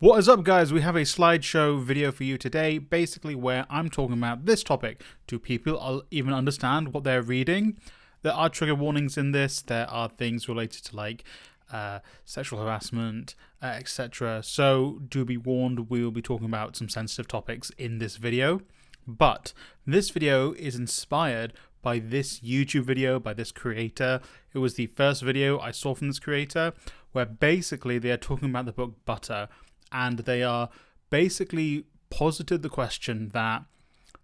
What is up, guys? We have a slideshow video for you today, basically where I'm talking about this topic. Do people even understand what they're reading? There are trigger warnings in this. There are things related to sexual harassment, etc. So do be warned, we will be talking about some sensitive topics in this video. But this video is inspired by this YouTube video by this creator. It was the first video I saw from this creator where basically they are talking about the book Butter. And they are basically posited the question that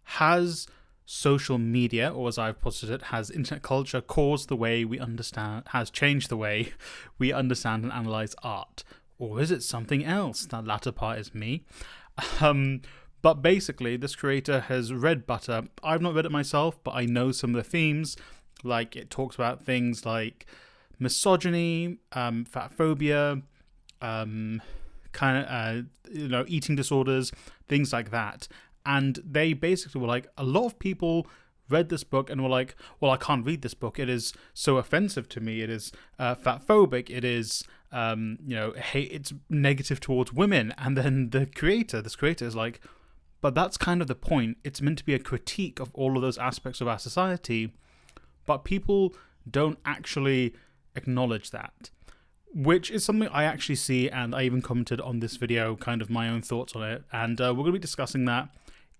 has social media, or as I've posited it, has internet culture caused the way we understand, has changed the way we understand and analyze art? Or is it something else? That latter part is me. But basically, this creator has read Butter. I've not read it myself, but I know some of the themes. Like, it talks about things like misogyny, fat phobia, eating disorders, things like that. And they basically were like, a lot of people read this book and were like, well, I can't read this book. It is so offensive to me. It is fat phobic. It is, it's negative towards women. And then this creator is like, but that's kind of the point. It's meant to be a critique of all of those aspects of our society, but people don't actually acknowledge that. Which is something I actually see, and I even commented on this video, kind of my own thoughts on it, and we're going to be discussing that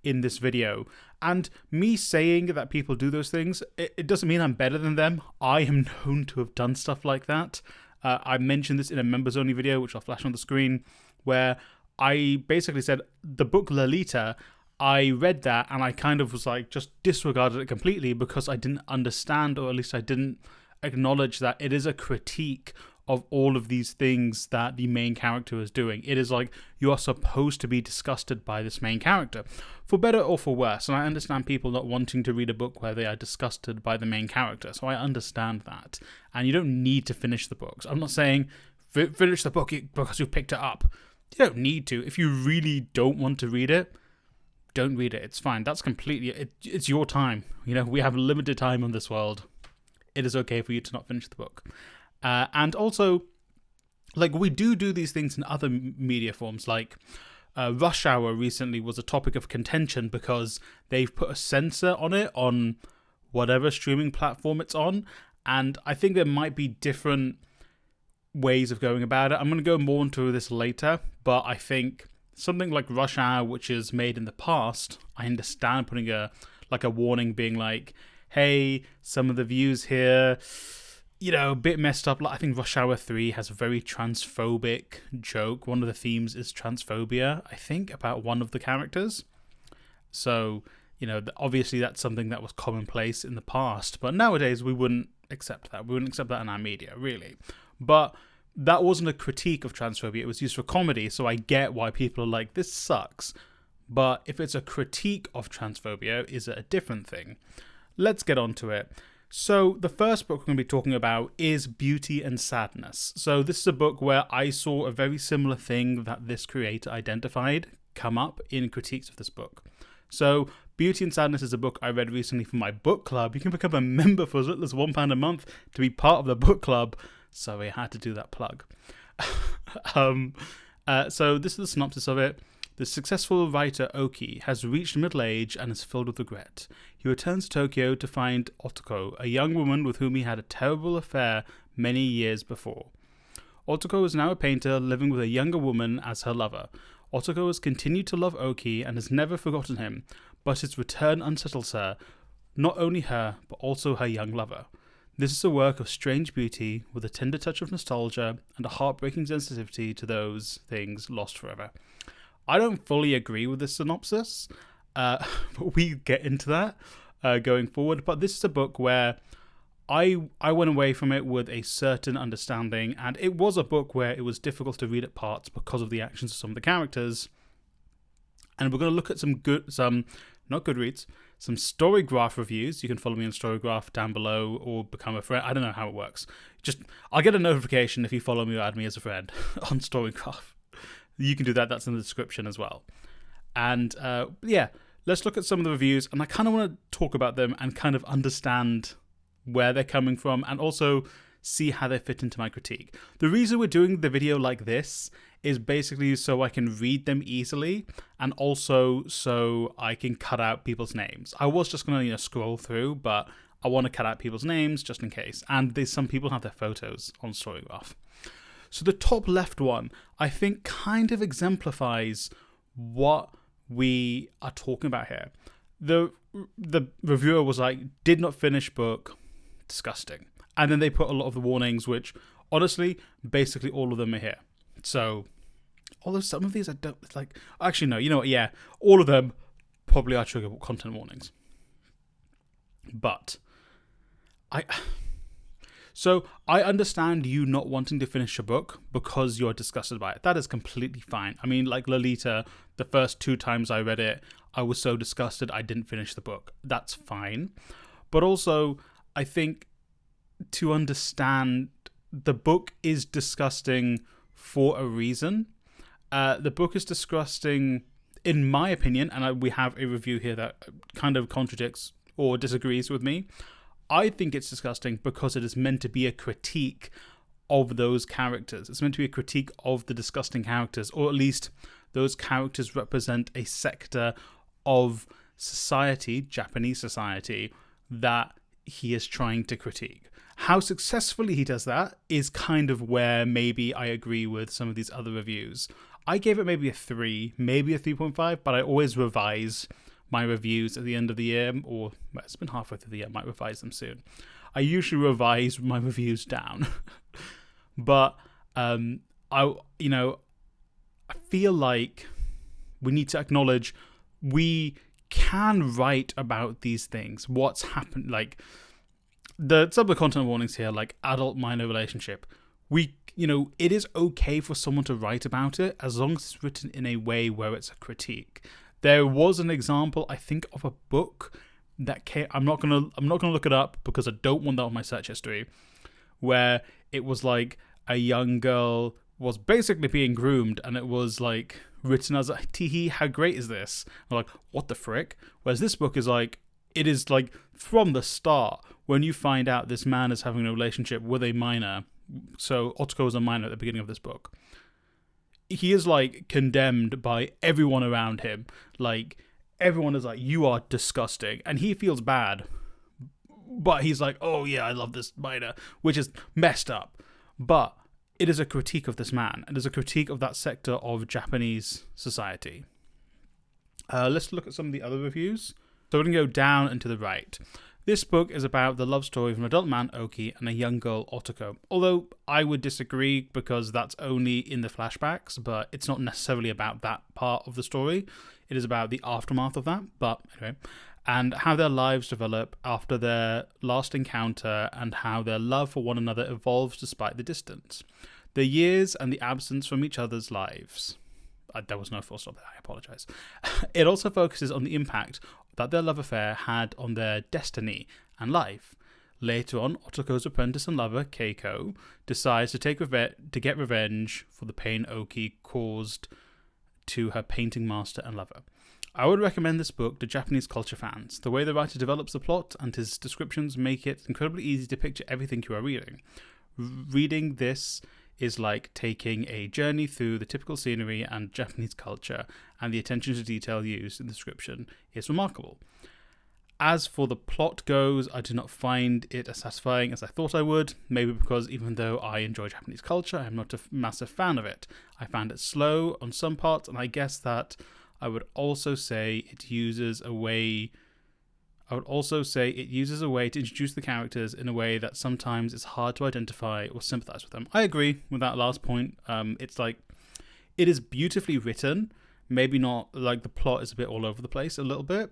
in this video. And me saying that people do those things, it doesn't mean I'm better than them. I am known to have done stuff like that. I mentioned this in a members only video, which I'll flash on the screen, where I basically said the book Lolita, I read that and I kind of was like, just disregarded it completely because I didn't understand, or at least I didn't acknowledge that it is a critique of all of these things that the main character is doing. It is like, you are supposed to be disgusted by this main character, for better or for worse. And I understand people not wanting to read a book where they are disgusted by the main character, so I understand that. And you don't need to finish the books. I'm not saying finish the book because you picked it up. You don't need to. If you really don't want to read it, don't read it. It's fine. That's completely, it's your time. You know, we have limited time on this world. It is okay for you to not finish the book. And also, like, we do these things in other media forms, like Rush Hour recently was a topic of contention because they've put a censor on it on whatever streaming platform it's on, and I think there might be different ways of going about it. I'm going to go more into this later, but I think something like Rush Hour, which is made in the past, I understand putting a warning being like, hey, some of the views here, a bit messed up. Like, I think Rush Hour 3 has a very transphobic joke. One of the themes is transphobia, I think, about one of the characters. So, obviously that's something that was commonplace in the past, but nowadays we wouldn't accept that. We wouldn't accept that in our media, really. But that wasn't a critique of transphobia. It was used for comedy, so I get why people are like, this sucks. But if it's a critique of transphobia, is it a different thing? Let's get on to it. So the first book we're going to be talking about is Beauty and Sadness. So this is a book where I saw a very similar thing that this creator identified come up in critiques of this book. So Beauty and Sadness is a book I read recently for my book club. You can become a member for as little as £1 a month to be part of the book club. Sorry, I had to do that plug. So this is the synopsis of it. The successful writer Oki has reached middle age and is filled with regret. He returns to Tokyo to find Otoko, a young woman with whom he had a terrible affair many years before. Otoko is now a painter living with a younger woman as her lover. Otoko has continued to love Oki and has never forgotten him, but his return unsettles her, not only her, but also her young lover. This is a work of strange beauty with a tender touch of nostalgia and a heartbreaking sensitivity to those things lost forever. I don't fully agree with this synopsis, but we get into that going forward. But this is a book where I went away from it with a certain understanding, and it was a book where it was difficult to read at parts because of the actions of some of the characters. And we're going to look at some not Goodreads, some Storygraph reviews. You can follow me on Storygraph down below or become a friend. I don't know how it works. I'll get a notification if you follow me or add me as a friend on Storygraph. You can do that. That's in the description as well. And let's look at some of the reviews. And I kind of want to talk about them and kind of understand where they're coming from, and also see how they fit into my critique. The reason we're doing the video like this is basically so I can read them easily, and also so I can cut out people's names. I was just going to scroll through, but I want to cut out people's names just in case. And some people have their photos on Storygraph. So the top left one, I think, kind of exemplifies what we are talking about here. The reviewer was like, did not finish book, disgusting. And then they put a lot of the warnings, which honestly, basically all of them are here. So, although some of these I don't like, actually no, you know what? Yeah, all of them probably are trigger content warnings. But So I understand you not wanting to finish a book because you're disgusted by it. That is completely fine. I mean, like Lolita, the first 2 times I read it, I was so disgusted I didn't finish the book. That's fine. But also, I think to understand the book is disgusting for a reason. The book is disgusting, in my opinion, and we have a review here that kind of contradicts or disagrees with me. I think it's disgusting because it is meant to be a critique of those characters. It's meant to be a critique of the disgusting characters, or at least those characters represent a sector of society, Japanese society, that he is trying to critique. How successfully he does that is kind of where maybe I agree with some of these other reviews. I gave it maybe a 3, maybe a 3.5, but I always revise my reviews at the end of the year, or it's been halfway through the year, I might revise them soon. I usually revise my reviews down. But I feel like we need to acknowledge we can write about these things. What's happened, like some of the content warnings here, like adult minor relationship. It is okay for someone to write about it as long as it's written in a way where it's a critique. There was an example, I think, of a book that came. I'm not gonna look it up because I don't want that on my search history. Where it was like a young girl was basically being groomed, and it was like written as like, "Teehee, how great is this?" I'm like, what the frick? Whereas this book is like, it is like from the start when you find out this man is having a relationship with a minor. So Otoko is a minor at the beginning of this book. He is like condemned by everyone around him. Like everyone is like, you are disgusting, and he feels bad, but he's like, oh yeah, I love this minor, which is messed up. But it is a critique of this man. It is a critique of that sector of Japanese society. Let's look at some of the other reviews. So we're going to go down and to the right. This book is about the love story of an adult man, Oki, and a young girl, Otoko. Although I would disagree because that's only in the flashbacks, but it's not necessarily about that part of the story. It is about the aftermath of that, but anyway. And how their lives develop after their last encounter and how their love for one another evolves despite the distance. The years and the absence from each other's lives. There was no full stop there, I apologise. It also focuses on the impact that their love affair had on their destiny and life. Later on, Otoko's apprentice and lover, Keiko, decides to get revenge for the pain Oki caused to her painting master and lover. I would recommend this book to Japanese culture fans. The way the writer develops the plot and his descriptions make it incredibly easy to picture everything you are reading. Reading this is like taking a journey through the typical scenery and Japanese culture, and the attention to detail used in the description is remarkable. As for the plot goes, I do not find it as satisfying as I thought I would, maybe because even though I enjoy Japanese culture, I am not a massive fan of it. I found it slow on some parts, and I guess that I would also say it uses a way to introduce the characters in a way that sometimes it's hard to identify or sympathize with them. I agree with that last point. It's like, it is beautifully written. Maybe not, like the plot is a bit all over the place a little bit.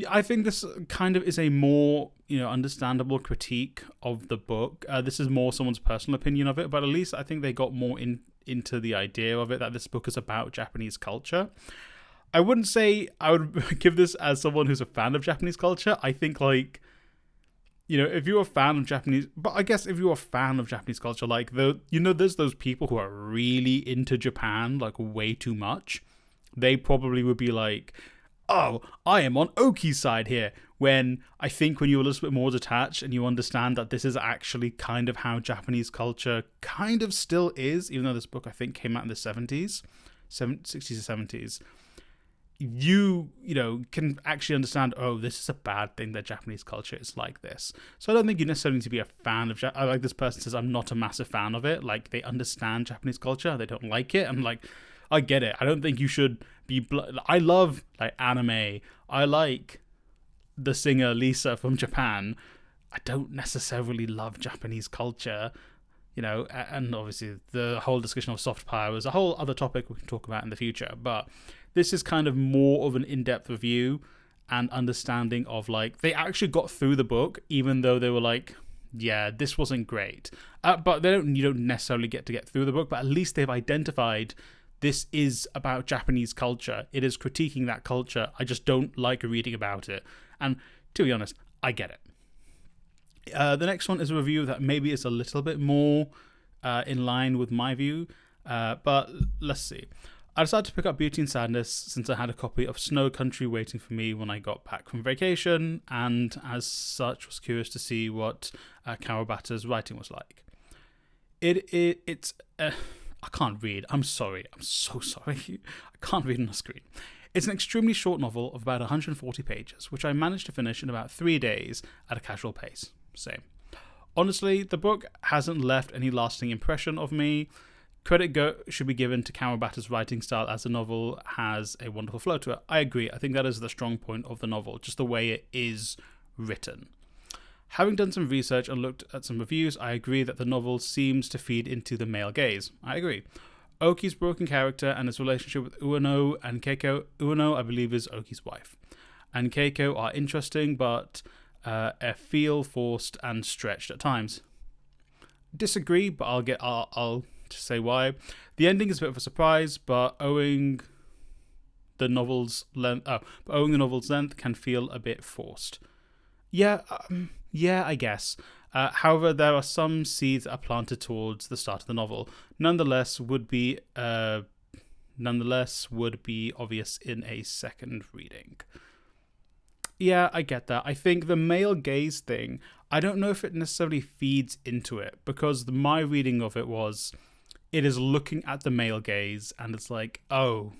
I think this kind of is a more, understandable critique of the book. This is more someone's personal opinion of it, but at least I think they got more into the idea of it, that this book is about Japanese culture. I wouldn't say I would give this as someone who's a fan of Japanese culture. I think, if you're a fan of Japanese... But I guess if you're a fan of Japanese culture, there's those people who are really into Japan, way too much. They probably would be like, oh, I am on Oki's side here. when I think when you're a little bit more detached and you understand that this is actually kind of how Japanese culture kind of still is, even though this book I think came out in the 60s or 70s, you know, can actually understand, oh, this is a bad thing that Japanese culture is like this. So I don't think you necessarily need to be a fan of like this person says, I'm not a massive fan of it. Like, they understand Japanese culture, they don't like it. I'm like, I get it. I don't think you should be I love like anime. I like the singer Lisa from Japan. I don't necessarily love Japanese culture, you know, and obviously the whole discussion of soft power is a whole other topic we can talk about in the future, but this is kind of more of an in-depth review and understanding of, like, they actually got through the book, even though they were like, yeah, this wasn't great. But you don't necessarily get to get through the book, but at least they've identified this is about Japanese culture. It is critiquing that culture. I just don't like reading about it. And to be honest, I get it. The next one is a review that maybe is a little bit more in line with my view, but let's see. I decided to pick up Beauty and Sadness since I had a copy of Snow Country waiting for me when I got back from vacation, and as such was curious to see what Kawabata's writing was like. It's I can't read. I'm sorry. I'm so sorry. I can't read on the screen. It's an extremely short novel of about 140 pages, which I managed to finish in about 3 days at a casual pace. Same. Honestly, the book hasn't left any lasting impression of me. Credit should be given to Kawabata's writing style, as the novel has a wonderful flow to it. I agree. I think that is the strong point of the novel, just the way it is written. Having done some research and looked at some reviews, I agree that the novel seems to feed into the male gaze. I agree. Oki's broken character and his relationship with Ueno and Keiko. Ueno, I believe, is Oki's wife, and Keiko are interesting, but feel forced and stretched at times. Disagree, but I'll to say why. The ending is a bit of a surprise, but owing the novel's length can feel a bit forced. Yeah, I guess. However, there are some seeds that are planted towards the start of the novel. Nonetheless, would be obvious in a second reading. Yeah, I get that. I think the male gaze thing, I don't know if it necessarily feeds into it, because my reading of it was, it is looking at the male gaze and it's like, oh,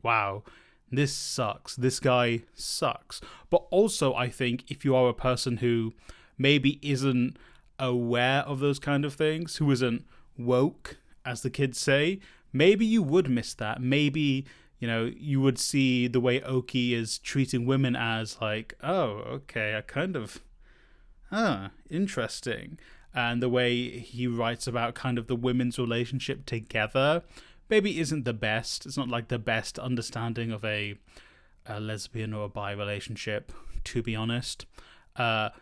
wow, this sucks. This guy sucks. But also, I think if you are a person who maybe isn't aware of those kind of things, who isn't woke, as the kids say, maybe you would miss that. Maybe, you know, you would see the way Oki is treating women as like, oh, okay, I kind of, interesting. And the way he writes about kind of the women's relationship together maybe isn't the best. It's not like the best understanding of a lesbian or a bi relationship, to be honest. But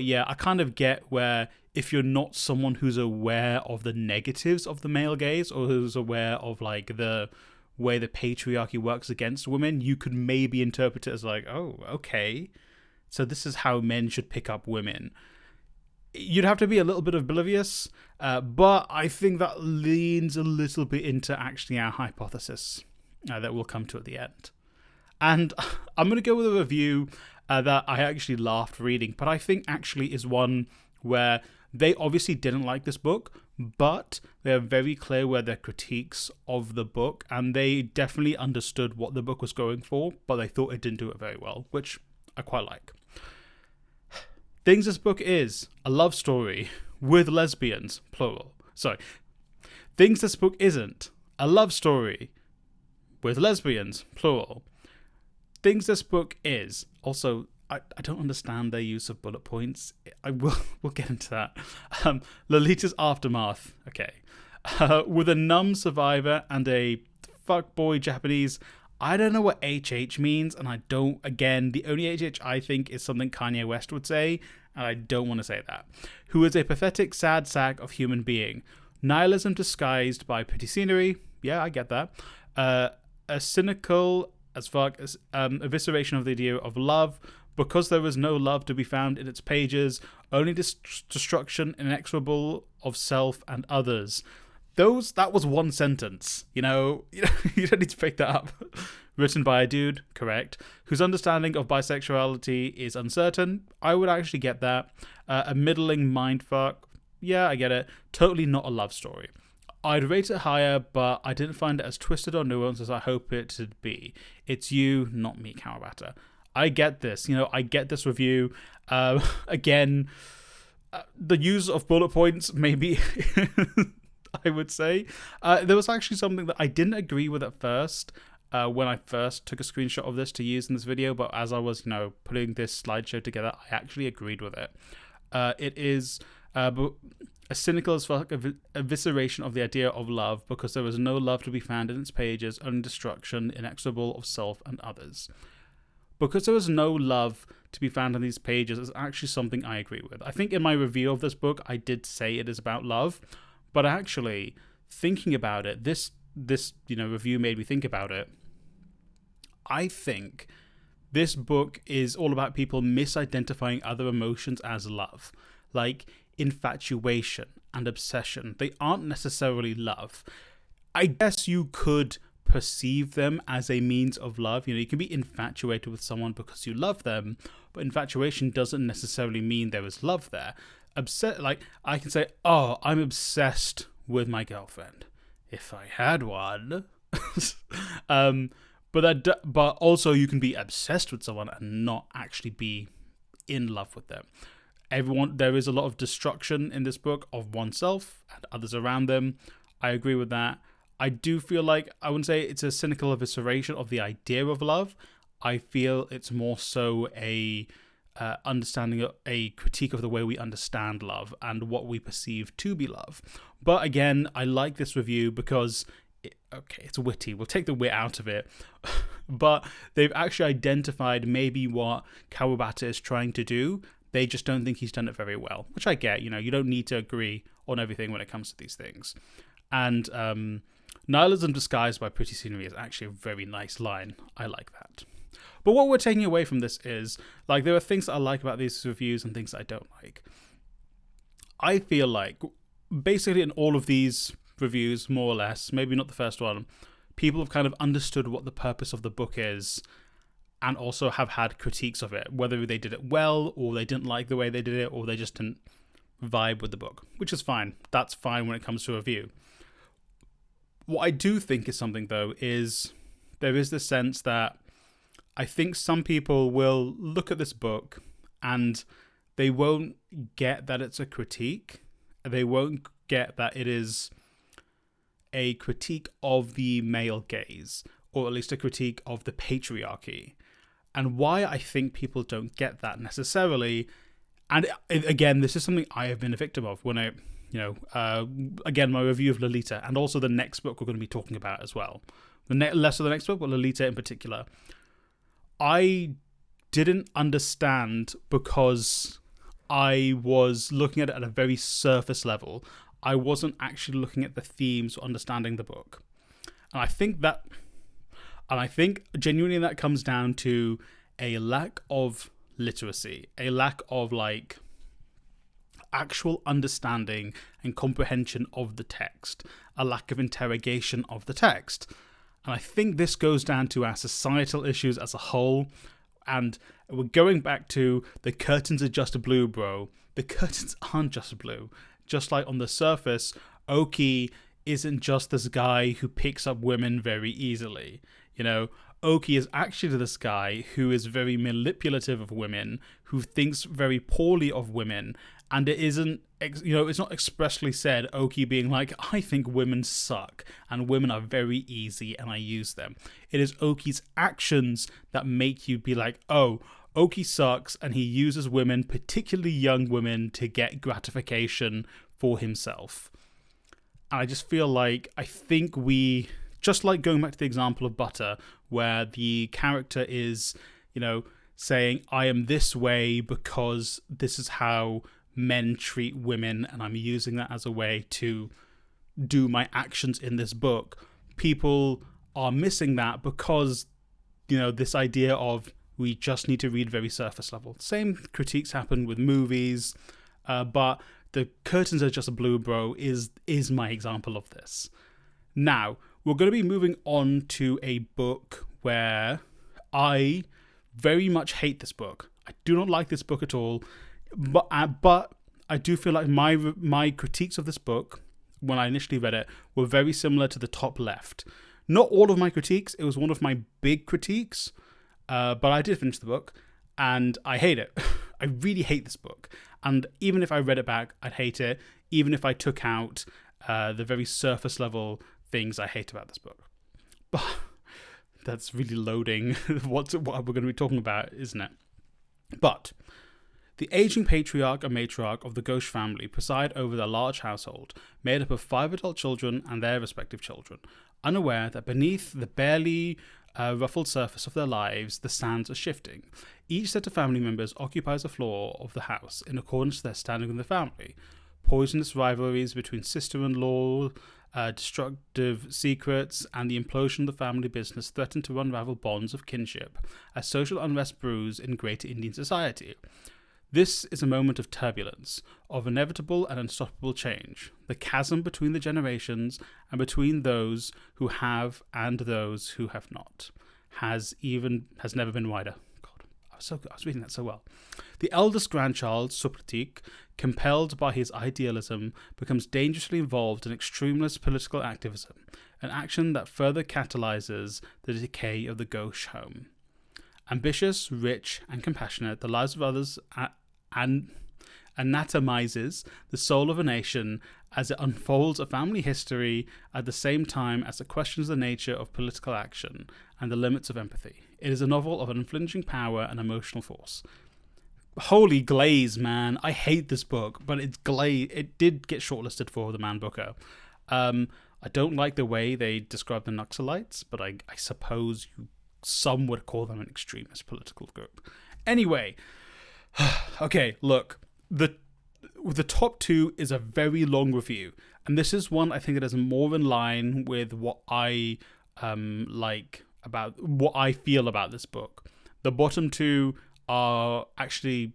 yeah, I kind of get where if you're not someone who's aware of the negatives of the male gaze, or who's aware of like the way the patriarchy works against women, you could maybe interpret it as like, oh, okay, so this is how men should pick up women. You'd have to be a little bit oblivious, but I think that leans a little bit into actually our hypothesis that we'll come to at the end. And I'm going to go with a review that I actually laughed reading, but I think actually is one where they obviously didn't like this book, but they're very clear where their critiques of the book, and they definitely understood what the book was going for, but they thought it didn't do it very well, which I quite like. Things this book is a love story with lesbians, plural. Sorry. Things this book isn't a love story with lesbians, plural. Things this book is, also, I don't understand their use of bullet points. We'll get into that. Lolita's aftermath. Okay. With a numb survivor and a fuckboy Japanese. I don't know what HH means, and the only HH I think is something Kanye West would say, and I don't want to say that. Who is a pathetic, sad sack of human being. Nihilism disguised by pretty scenery. Yeah, I get that. A cynical as fuck evisceration of the idea of love, because there is no love to be found in its pages, only destruction inexorable of self and others. That was one sentence, you know, you don't need to pick that up. Written by a dude, correct, whose understanding of bisexuality is uncertain. I would actually get that. A middling mindfuck. Yeah, I get it. Totally not a love story. I'd rate it higher, but I didn't find it as twisted or nuanced as I hope it to be. It's you, not me, Kawabata. I get this. I get this review. Again, the use of bullet points, maybe, I would say. There was actually something that I didn't agree with at first when I first took a screenshot of this to use in this video, but as I was, putting this slideshow together, I actually agreed with it. It is a cynical as fuck evisceration of the idea of love, because there is no love to be found in its pages, only destruction, inexorable of self and others. Because there is no love to be found in these pages is actually something I agree with. I think in my review of this book, I did say it is about love, but actually, thinking about it, this review made me think about it. I think this book is all about people misidentifying other emotions as love, like infatuation and obsession. They aren't necessarily love. I guess you could perceive them as a means of love. You can be infatuated with someone because you love them, but infatuation doesn't necessarily mean there is love there. I can say, oh, I'm obsessed with my girlfriend, if I had one. But also you can be obsessed with someone and not actually be in love with them. There is a lot of destruction in this book of oneself and others around them. I agree with that. I do feel like, I wouldn't say it's a cynical evisceration of the idea of love. I feel it's more so a understanding, a critique of the way we understand love and what we perceive to be love. But again, I like this review because, it's witty. We'll take the wit out of it. But they've actually identified maybe what Kawabata is trying to do. They just don't think he's done it very well, which I get. You don't need to agree on everything when it comes to these things. And nihilism disguised by pretty scenery is actually a very nice line. I like that. But what we're taking away from this is, there are things that I like about these reviews and things that I don't like. I feel like, basically in all of these reviews, more or less, maybe not the first one, people have kind of understood what the purpose of the book is and also have had critiques of it, whether they did it well or they didn't like the way they did it or they just didn't vibe with the book, which is fine. That's fine when it comes to a review. What I do think is something, though, is there is this sense that I think some people will look at this book and they won't get that it's a critique. They won't get that it is a critique of the male gaze, or at least a critique of the patriarchy. And why I think people don't get that necessarily, and again, this is something I have been a victim of when I, again, my review of Lolita, and also the next book we're going to be talking about as well. Less of the next book, but Lolita in particular. I didn't understand because I was looking at it at a very surface level. I wasn't actually looking at the themes or understanding the book. And I think genuinely that comes down to a lack of literacy, a lack of actual understanding and comprehension of the text, a lack of interrogation of the text. And I think this goes down to our societal issues as a whole. And we're going back to the curtains are just blue, bro. The curtains aren't just blue. Just like on the surface, Oki isn't just this guy who picks up women very easily. Oki is actually this guy who is very manipulative of women, who thinks very poorly of women, and it isn't, it's not expressly said, Oki being like, I think women suck, and women are very easy, and I use them. It is Oki's actions that make you be like, oh, Oki sucks, and he uses women, particularly young women, to get gratification for himself. And I just feel like, I think we, just like going back to the example of Butter, where the character is, saying, I am this way because this is how men treat women, and I'm using that as a way to do my actions in this book. People are missing that because, this idea of we just need to read very surface level. Same critiques happen with movies, but the curtains are just blue, bro, is my example of this. Now, we're going to be moving on to a book where I very much hate this book. I do not like this book at all, but I do feel like my critiques of this book when I initially read it were very similar to the top left. Not all of my critiques. It was one of my big critiques, but I did finish the book, and I hate it. I really hate this book, and even if I read it back, I'd hate it. Even if I took out the very surface level things I hate about this book. But that's really loading what we're going to be talking about, isn't it? But the aging patriarch and matriarch of the Ghosh family preside over their large household, made up of 5 adult children and their respective children, unaware that beneath the barely ruffled surface of their lives, the sands are shifting. Each set of family members occupies a floor of the house in accordance to their standing in the family. Poisonous rivalries between sister-in-law, destructive secrets, and the implosion of the family business threaten to unravel bonds of kinship as social unrest brews in greater Indian society. This is a moment of turbulence, of inevitable and unstoppable change. The chasm between the generations and between those who have and those who have not has never been wider. God, I was reading that so well. The eldest grandchild, Supratik, compelled by his idealism, becomes dangerously involved in extremist political activism, an action that further catalyzes the decay of the Ghosh home. Ambitious, rich, and compassionate, the lives of others anatomizes the soul of a nation as it unfolds a family history at the same time as it questions the nature of political action and the limits of empathy. It is a novel of unflinching power and emotional force. Holy glaze, man. I hate this book, but it's glaze. It did get shortlisted for the Man Booker. I don't like the way they describe the Naxalites, but I suppose some would call them an extremist political group. Anyway, okay, look, the top 2 is a very long review, and this is one I think that is more in line with what I like about what I feel about this book. The bottom 2 are actually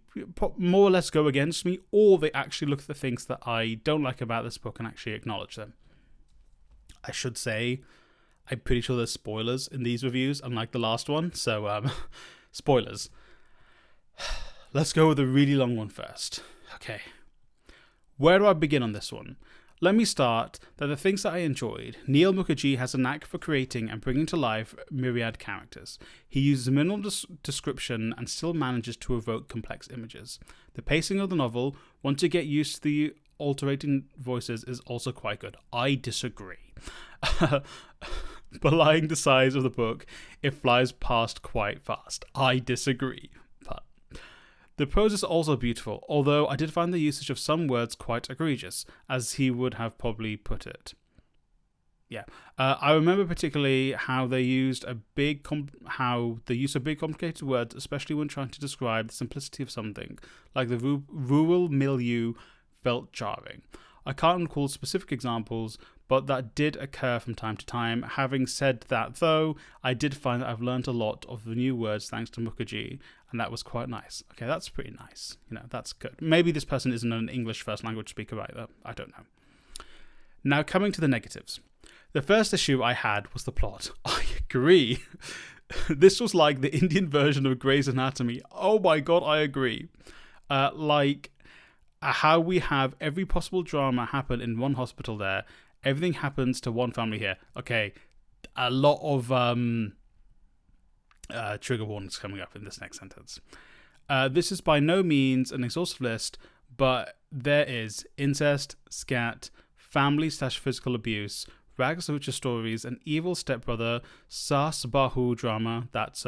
more or less go against me, or they actually look at the things that I don't like about this book and actually acknowledge them. I should say, I'm pretty sure there's spoilers in these reviews, unlike the last one, so spoilers. Let's go with a really long one first. Okay. Where do I begin on this one? Let me start that the things that I enjoyed. Neil Mukherjee has a knack for creating and bringing to life myriad characters. He uses minimal description and still manages to evoke complex images. The pacing of the novel, once you get used to the alternating voices, is also quite good. I disagree. Belying the size of the book, it flies past quite fast. I disagree. The prose is also beautiful, although I did find the usage of some words quite egregious, as he would have probably put it. Yeah, I remember particularly how they used the use of big complicated words, especially when trying to describe the simplicity of something, like the rural milieu, felt jarring. I can't recall specific examples, but that did occur from time to time. Having said that, though, I did find that I've learned a lot of the new words thanks to Mukherjee, and that was quite nice. Okay, that's pretty nice. That's good. Maybe this person isn't an English first language speaker either. I don't know. Now, coming to the negatives. The first issue I had was the plot. I agree. This was like the Indian version of Grey's Anatomy. Oh my god, I agree. How we have every possible drama happen in one hospital there. Everything happens to one family here. Okay, a lot of trigger warnings coming up in this next sentence. This is by no means an exhaustive list, but there is incest, scat, family/physical abuse, rags to riches stories, an evil stepbrother, sas bahu drama, that's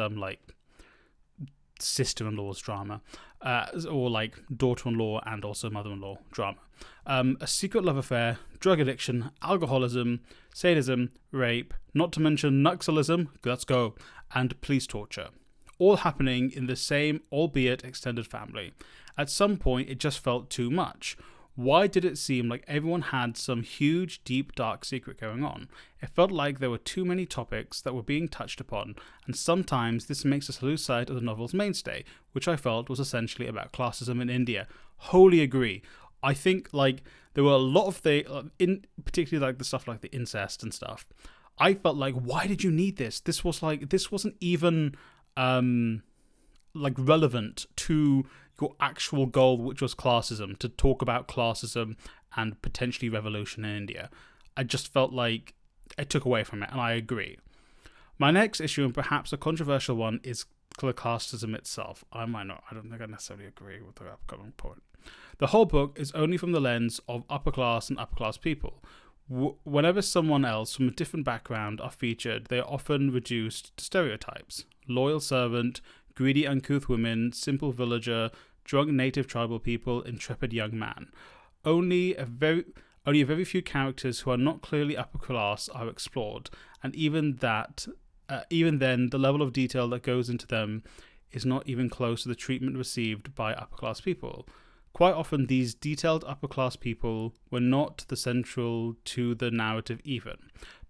sister-in-law's drama, or like daughter-in-law and also mother-in-law drama. A secret love affair, drug addiction, alcoholism, sadism, rape, not to mention Naxalism, let's go, and police torture. All happening in the same, albeit extended family. At some point, it just felt too much. Why did it seem like everyone had some huge, deep, dark secret going on? It felt like there were too many topics that were being touched upon, and sometimes this makes us lose sight of the novel's mainstay, which I felt was essentially about classism in India. Wholly agree. I think there were a lot of things, in particularly the stuff like the incest and stuff. I felt like, why did you need this? This wasn't even like relevant to your actual goal, which was classism, to talk about classism and potentially revolution in India. I just felt like it took away from it, and I agree. My next issue, and perhaps a controversial one, is classism itself. I don't think I necessarily agree with the upcoming point. The whole book is only from the lens of upper class and upper class people. Whenever someone else from a different background are featured, they are often reduced to stereotypes. Loyal servant, greedy uncouth women, simple villager, drunk native tribal people, intrepid young man. Only a very few characters who are not clearly upper class are explored, and even then, the level of detail that goes into them is not even close to the treatment received by upper class people. Quite often, these detailed upper class people were not the central to the narrative even.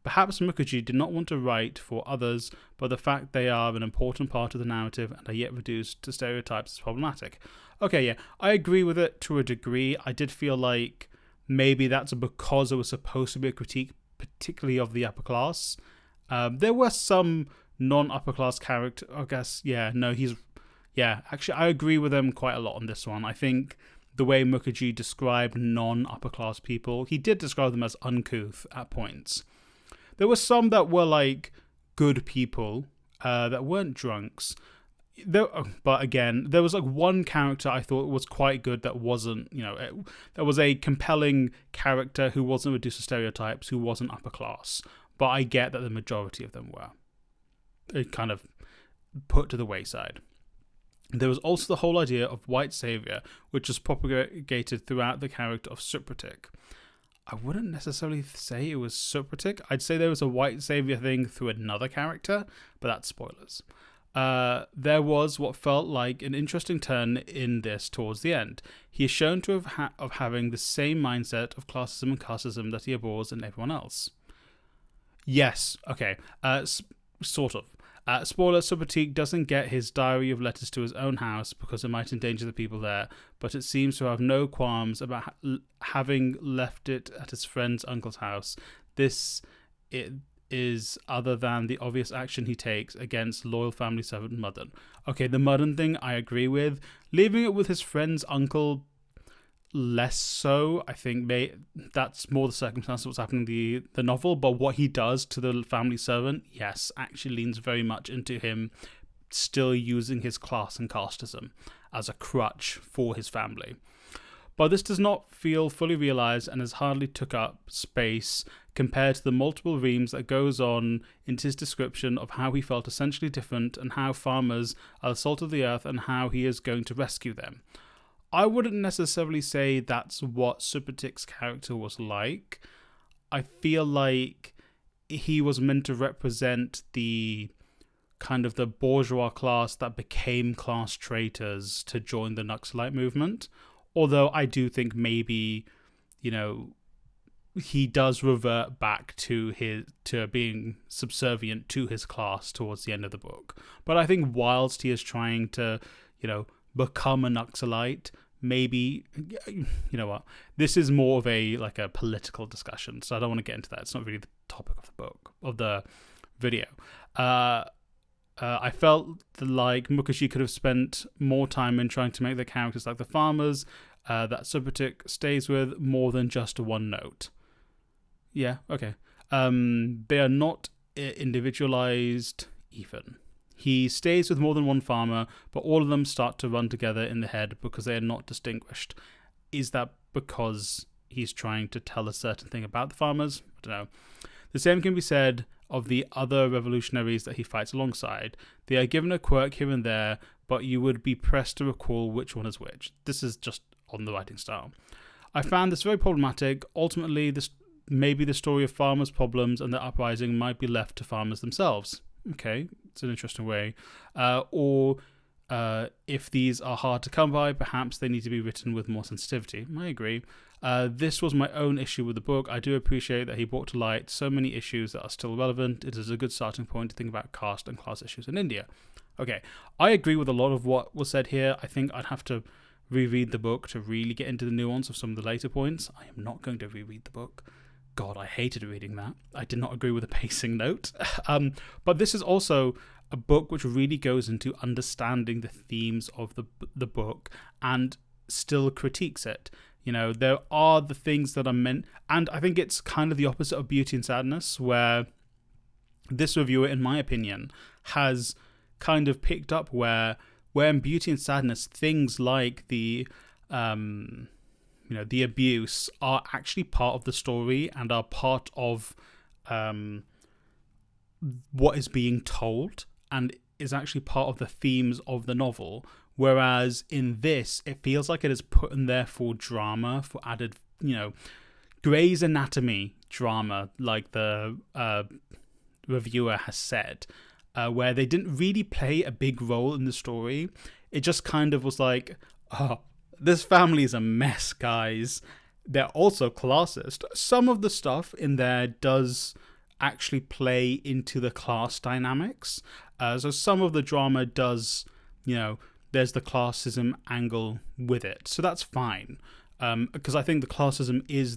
Perhaps Mukherjee did not want to write for others, but the fact they are an important part of the narrative and are yet reduced to stereotypes is problematic. Okay, yeah, I agree with it to a degree. I did feel like maybe that's because it was supposed to be a critique, particularly of the upper class. There were some non-upper class character, I guess. Actually, I agree with him quite a lot on this one. I think the way Mukherjee described non-upper class people, he did describe them as uncouth at points. There were some that were like good people that weren't drunks. But again, there was like one character I thought was quite good that wasn't, that was a compelling character who wasn't reduced to stereotypes, who wasn't upper class. But I get that the majority of them were. It kind of put to the wayside. There was also the whole idea of white savior, which was propagated throughout the character of Supratik. I wouldn't necessarily say it was Supratik. I'd say there was a white savior thing through another character, but that's spoilers. There was what felt like an interesting turn in this towards the end. He is shown to have of having the same mindset of classism and casteism that he abhors in everyone else. Yes, okay, sort of. Spoiler, Supratik doesn't get his diary of letters to his own house because it might endanger the people there, but it seems to have no qualms about having left it at his friend's uncle's house. This is other than the obvious action he takes against loyal family servant Madan. Okay, the Madan thing I agree with. Leaving it with his friend's uncle, less so. I think that's more the circumstance of what's happening in the novel, but what he does to the family servant, yes, actually leans very much into him still using his class and casteism as a crutch for his family. But this does not feel fully realised and has hardly took up space compared to the multiple reams that goes on into his description of how he felt essentially different and how farmers are the salt of the earth and how he is going to rescue them. I wouldn't necessarily say that's what Supratik's character was like. I feel like he was meant to represent the kind of the bourgeois class that became class traitors to join the Naxalite movement. Although I do think maybe, he does revert back to being subservient to his class towards the end of the book. But I think whilst he is trying to, become a Naxalite, maybe, this is more of a political discussion, so I don't want to get into that. It's not really the topic of the book, of the video. I felt like Mukherjee could have spent more time in trying to make the characters like the farmers that Supratik stays with more than just one note. Yeah, okay. They are not individualized even. He stays with more than one farmer, but all of them start to run together in the head because they are not distinguished. Is that because he's trying to tell a certain thing about the farmers? I don't know. The same can be said of the other revolutionaries that he fights alongside. They are given a quirk here and there, but you would be pressed to recall which one is which. This is just on the writing style. I found this very problematic. Ultimately, maybe the story of farmers' problems and their uprising might be left to farmers themselves. Okay, it's an interesting way. Or if these are hard to come by, perhaps they need to be written with more sensitivity. I agree. This was my own issue with the book. I do appreciate that he brought to light so many issues that are still relevant. It is a good starting point to think about caste and class issues in India. Okay, I agree with a lot of what was said here. I think I'd have to reread the book to really get into the nuance of some of the later points. I am not going to reread the book. God, I hated reading that. I did not agree with the pacing note. But this is also a book which really goes into understanding the themes of the book and still critiques it. You know, there are the things that are meant, and I think it's kind of the opposite of Beauty and Sadness, where this reviewer, in my opinion, has kind of picked up where in Beauty and Sadness, things like the the abuse are actually part of the story and are part of what is being told and is actually part of the themes of the novel. Whereas in this, it feels like it is put in there for drama, for added, Grey's Anatomy drama, like the reviewer has said, where they didn't really play a big role in the story. It just kind of was like, oh, this family is a mess, guys. They're also classist. Some of the stuff in there does actually play into the class dynamics. So some of the drama does, there's the classism angle with it. So that's fine. Because I think the classism is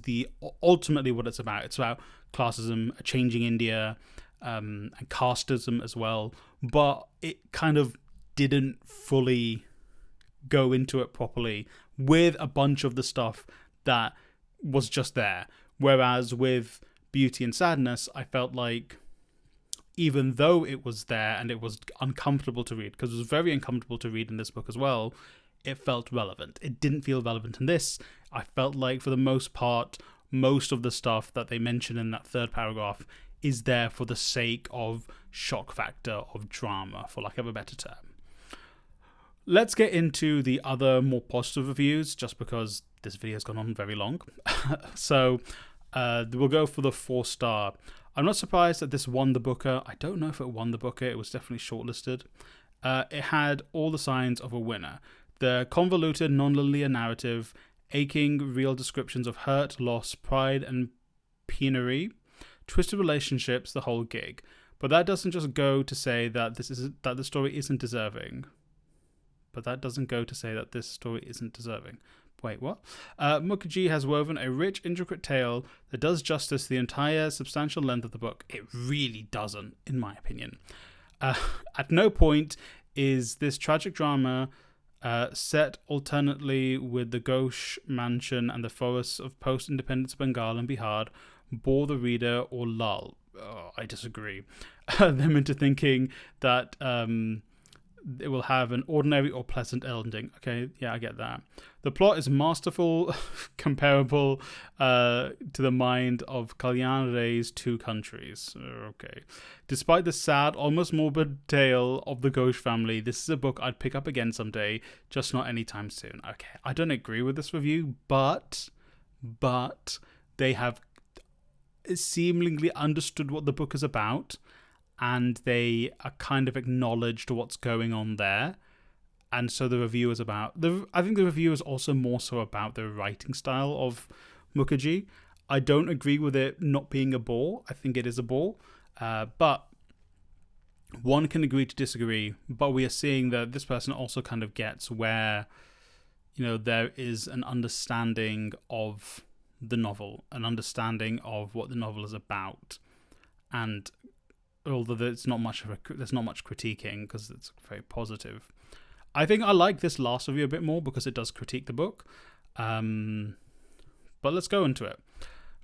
ultimately what it's about. It's about classism, a changing India, and casteism as well. But it kind of didn't fully go into it properly with a bunch of the stuff that was just there. Whereas with Beauty and Sadness, I felt like even though it was there and it was uncomfortable to read, because it was very uncomfortable to read in this book as well, it felt relevant. It didn't feel relevant in this. I felt like for the most part, most of the stuff that they mention in that third paragraph is there for the sake of shock factor, of drama, for lack of a better term. Let's get into the other more positive reviews, just because this video has gone on very long. So we'll go for the 4-star. I'm not surprised that this won the Booker. I don't know if it won the Booker. It was definitely shortlisted. It had all the signs of a winner. The convoluted, non-linear narrative, aching, real descriptions of hurt, loss, pride, and penury, twisted relationships, the whole gig. But that doesn't just go to say that the story isn't deserving. Wait, what? Mukherjee has woven a rich, intricate tale that does justice to the entire substantial length of the book. It really doesn't, in my opinion. At no point is this tragic drama set alternately with the gauche mansion and the forests of post-independence Bengal and Bihar bore the reader or lull. Oh, I disagree. Them into thinking that it will have an ordinary or pleasant ending. Okay, yeah, I get that. The plot is masterful, comparable to the mind of Kalyan Ray's Two Countries. Okay. Despite the sad, almost morbid tale of the Ghosh family, this is a book I'd pick up again someday, just not anytime soon. Okay, I don't agree with this review, but they have seemingly understood what the book is about, and they are kind of acknowledged what's going on there. And so the review is I think the review is also more so about the writing style of Mukherjee. I don't agree with it not being a bore. I think it is a bore. But one can agree to disagree. But we are seeing that this person also kind of gets where, there is an understanding of the novel, an understanding of what the novel is about. And although there's not much critiquing because it's very positive. I think I like this last review a bit more because it does critique the book. But let's go into it.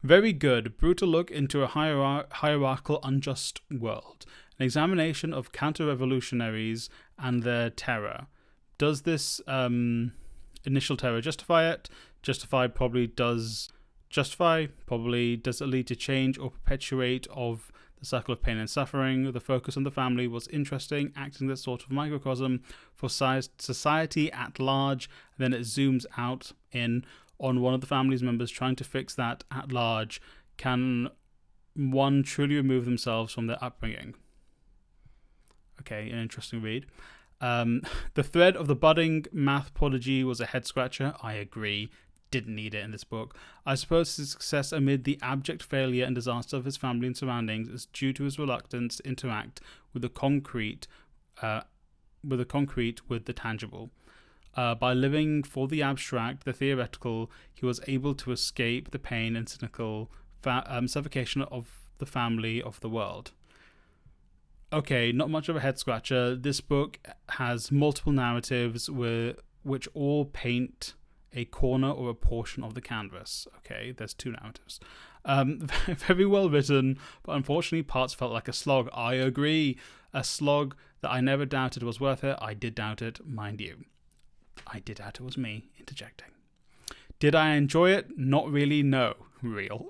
Very good, brutal look into a hierarchical, unjust world. An examination of counter-revolutionaries and their terror. Does this initial terror justify it? Justify probably does it lead to change or perpetuate of the cycle of pain and suffering. The focus on the family was interesting, acting as sort of microcosm for society at large. And then it zooms out in on one of the family's members trying to fix that at large. Can one truly remove themselves from their upbringing? Okay, an interesting read. The thread of the budding math prodigy was a head scratcher. I agree. Didn't need it in this book. I suppose his success amid the abject failure and disaster of his family and surroundings is due to his reluctance to interact with the concrete, with the tangible. By living for the abstract, the theoretical, he was able to escape the pain and cynical suffocation of the family of the world. Okay, not much of a head scratcher. This book has multiple narratives which all paint a corner or a portion of the canvas. Okay, there's 2 narratives. Very well written, but unfortunately parts felt like a slog. I agree. A slog that I never doubted was worth it. I did doubt it, mind you. I did doubt it was me interjecting. Did I enjoy it? Not really, no. Real.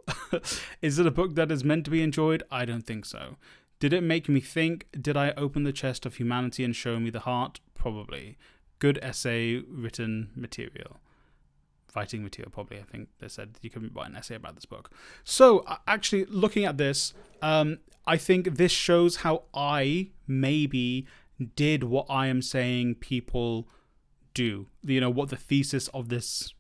Is it a book that is meant to be enjoyed? I don't think so. Did it make me think? Did I open the chest of humanity and show me the heart? Probably. Good essay writing material, probably. I think they said you can write an essay about this book. So, actually, looking at this, I think this shows how I maybe did what I am saying people do. You know, what the thesis of this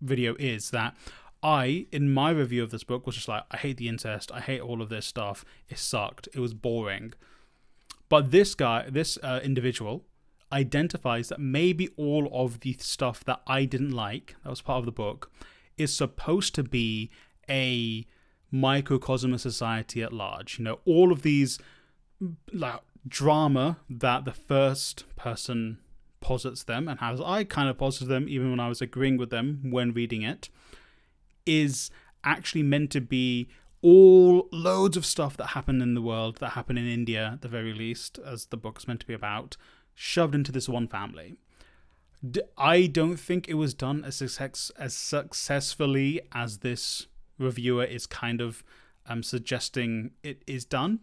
video is, that I, in my review of this book, was just like, I hate the incest, I hate all of this stuff, it sucked, it was boring. But this individual identifies that maybe all of the stuff that I didn't like, that was part of the book, is supposed to be a microcosm of society at large. You know, all of these like drama that the first person posits them, and as I kind of posited them even when I was agreeing with them when reading it, is actually meant to be all loads of stuff that happened in the world, that happened in India at the very least, as the book's meant to be about, shoved into this one family. I don't think it was done as successfully as this reviewer is kind of suggesting it is done.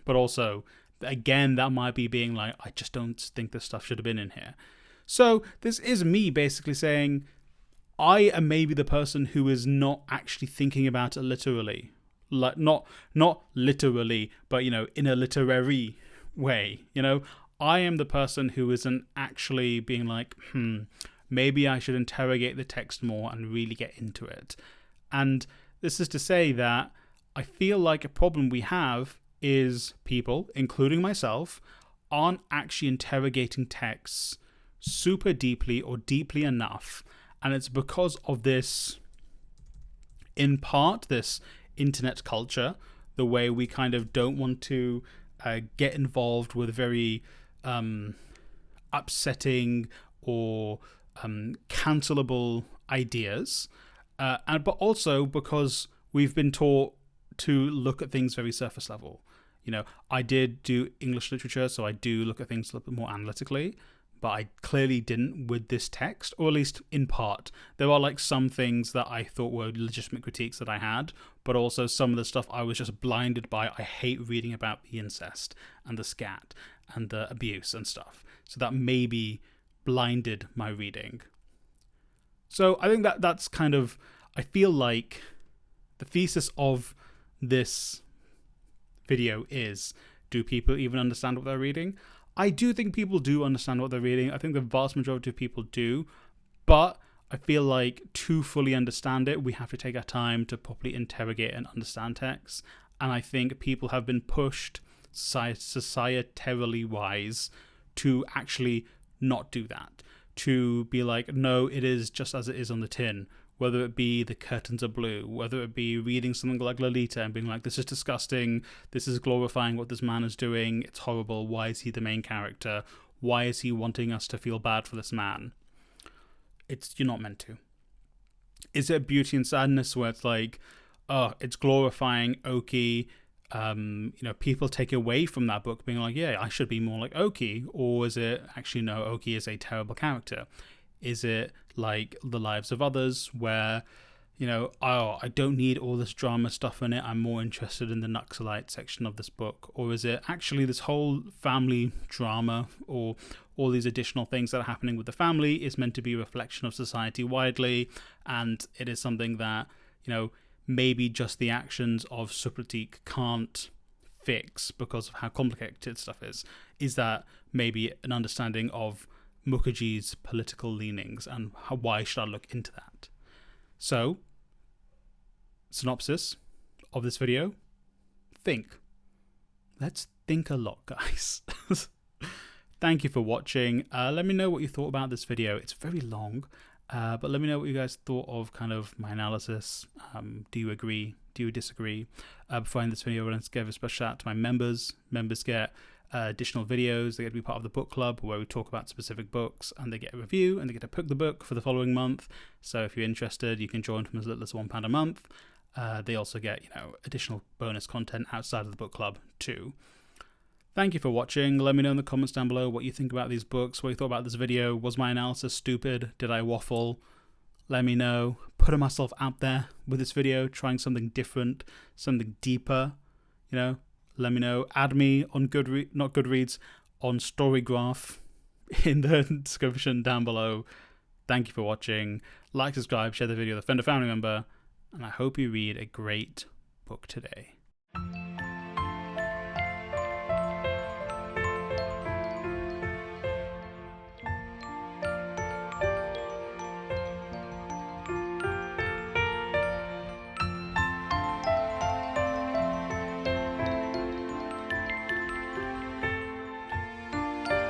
But also, again, that might be being like, I just don't think this stuff should have been in here. So this is me basically saying, I am maybe the person who is not actually thinking about it literally. Like, not literally, but, you know, in a literary way. You know, I am the person who isn't actually being like, maybe I should interrogate the text more and really get into it. And this is to say that I feel like a problem we have is people, including myself, aren't actually interrogating texts super deeply or deeply enough. And it's because of this, in part, this internet culture, the way we kind of don't want to get involved with very upsetting or cancelable ideas, but also because we've been taught to look at things very surface level. You know, I did do English literature, so I do look at things a little bit more analytically, but I clearly didn't with this text, or at least in part. There are like some things that I thought were legitimate critiques that I had, but also some of the stuff I was just blinded by. I hate reading about the incest and the scat and the abuse and stuff. So that maybe blinded my reading. So I think that's kind of, I feel like the thesis of this video is, do people even understand what they're reading? I do think people do understand what they're reading. I think the vast majority of people do, but I feel like to fully understand it, we have to take our time to properly interrogate and understand text. And I think people have been pushed societally wise to actually not do that. To be like, no, it is just as it is on the tin. Whether it be the curtains are blue, whether it be reading something like Lolita and being like, this is disgusting, this is glorifying what this man is doing, it's horrible, why is he the main character, why is he wanting us to feel bad for this man? You're not meant to. Is it Beauty and Sadness where it's like, oh, it's glorifying Oki, people take away from that book being like, yeah, I should be more like Oki, or is it actually, no, Oki is a terrible character? Is it like The Lives of Others where, I don't need all this drama stuff in it, I'm more interested in the Naxalite section of this book? Or is it actually this whole family drama or all these additional things that are happening with the family is meant to be a reflection of society widely, and it is something that, maybe just the actions of Supratik can't fix because of how complicated stuff is? Is that maybe an understanding of Mukherjee's political leanings, and why should I look into that? So, synopsis of this video: think. Let's think a lot, guys. Thank you for watching. Let me know what you thought about this video. It's very long, but let me know what you guys thought of kind of my analysis. Do you agree? do you disagree? Before I end this video, I want to give a special shout out to my members. Members get additional videos. They get to be part of the book club where we talk about specific books, and they get a review, and they get to pick the book for the following month. So if you're interested, you can join from as little as £1 a month. They also get, additional bonus content outside of the book club too. Thank you for watching. Let me know in the comments down below what you think about these books, what you thought about this video. Was my analysis stupid? Did I waffle? Let me know. Putting myself out there with this video, trying something different, something deeper, Let me know. Add me on not Goodreads, on Storygraph in the description down below. Thank you for watching. Like, subscribe, share the video with a friend or family member, and I hope you read a great book today.